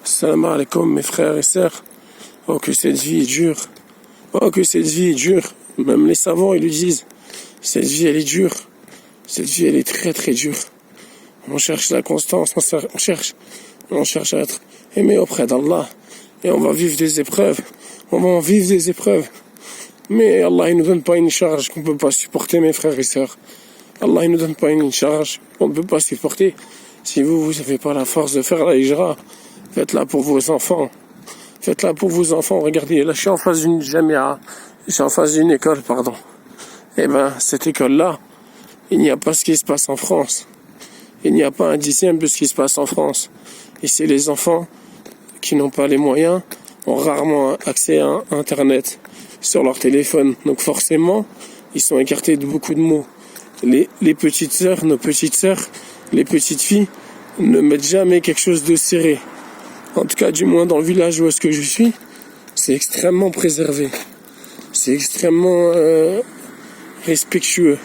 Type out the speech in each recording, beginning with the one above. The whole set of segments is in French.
Salam alaikum mes frères et sœurs. Oh que cette vie est dure. Oh que cette vie est dure. Même les savants ils le disent. Cette vie elle est dure. Cette vie elle est très très dure. On cherche la constance, on cherche à être aimé auprès d'Allah. Et on va vivre des épreuves. On va en vivre des épreuves. Mais Allah il nous donne pas une charge qu'on peut pas supporter mes frères et sœurs. Allah il nous donne pas une charge qu'on ne peut pas supporter. Si vous n'avez pas la force de faire la hijra, faites-la pour vos enfants. Faites-la pour vos enfants. Regardez, là je suis en face d'une jamia. Je suis en face d'une école, pardon. Eh ben, cette école-là, il n'y a pas ce qui se passe en France. Il n'y a pas un dixième de ce qui se passe en France. Et c'est les enfants qui n'ont pas les moyens, ont rarement accès à Internet sur leur téléphone. Donc forcément, ils sont écartés de beaucoup de mots. Les petites sœurs, nos petites sœurs, les petites filles ne mettent jamais quelque chose de serré. En tout cas, du moins dans le village où est-ce que je suis, c'est extrêmement préservé. C'est extrêmement respectueux.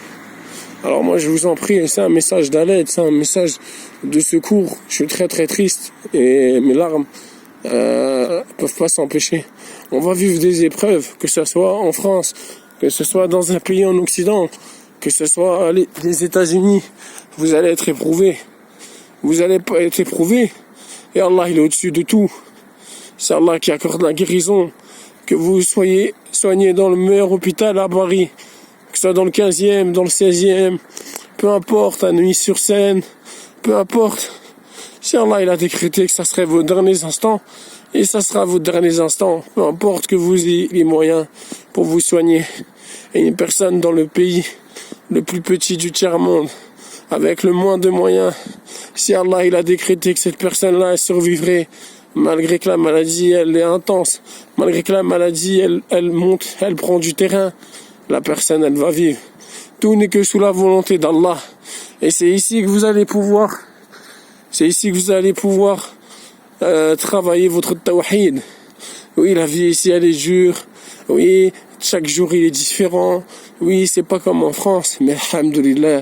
Alors moi, je vous en prie, c'est un message d'aide, c'est un message de secours. Je suis très très triste et mes larmes peuvent pas s'empêcher. On va vivre des épreuves, que ce soit en France, que ce soit dans un pays en Occident, que ce soit les États-Unis. Vous allez être éprouvés. Vous allez pas être éprouvés. Et Allah, il est au-dessus de tout. C'est Allah qui accorde la guérison. Que vous soyez soigné dans le meilleur hôpital à Paris, que ce soit dans le 15e, dans le 16e, peu importe, à Neuilly-sur-Seine, peu importe. Si Allah, il a décrété que ça serait vos derniers instants, et ça sera vos derniers instants, peu importe que vous ayez les moyens pour vous soigner. Et une personne dans le pays le plus petit du tiers-monde, avec le moins de moyens, si Allah il a décrété que cette personne-là elle survivrait, malgré que la maladie elle est intense, malgré que la maladie elle monte, elle prend du terrain, la personne elle va vivre. Tout n'est que sous la volonté d'Allah. Et c'est ici que vous allez pouvoir, travailler votre tawhid. Oui, la vie ici elle est dure. Oui, chaque jour il est différent. Oui, c'est pas comme en France, mais alhamdoulilah,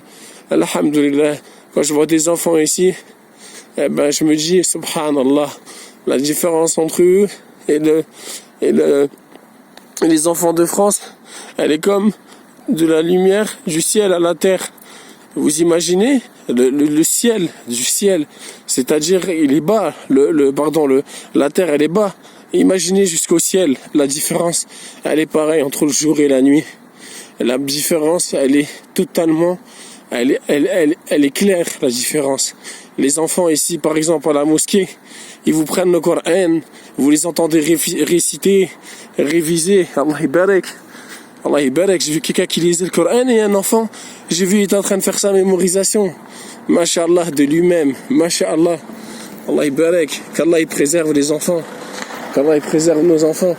quand je vois des enfants ici, eh ben je me dis subhanallah, la différence entre eux et les enfants de France, elle est comme de la lumière du ciel à la terre. Vous imaginez le ciel du ciel, c'est-à-dire il est bas, la terre elle est bas. Imaginez jusqu'au ciel, la différence, elle est pareille entre le jour et la nuit. La différence, elle est totalement, elle est claire, la différence. Les enfants ici, par exemple, à la mosquée, ils vous prennent le Coran, vous les entendez réciter, réviser. Allah ibarak. Allah ibarak. J'ai vu quelqu'un qui lisait le Coran et un enfant, j'ai vu, il était en train de faire sa mémorisation. Masha'Allah, de lui-même. Masha'Allah. Allah ibarak. Qu'Allah il préserve les enfants. Qu'Allah il préserve nos enfants.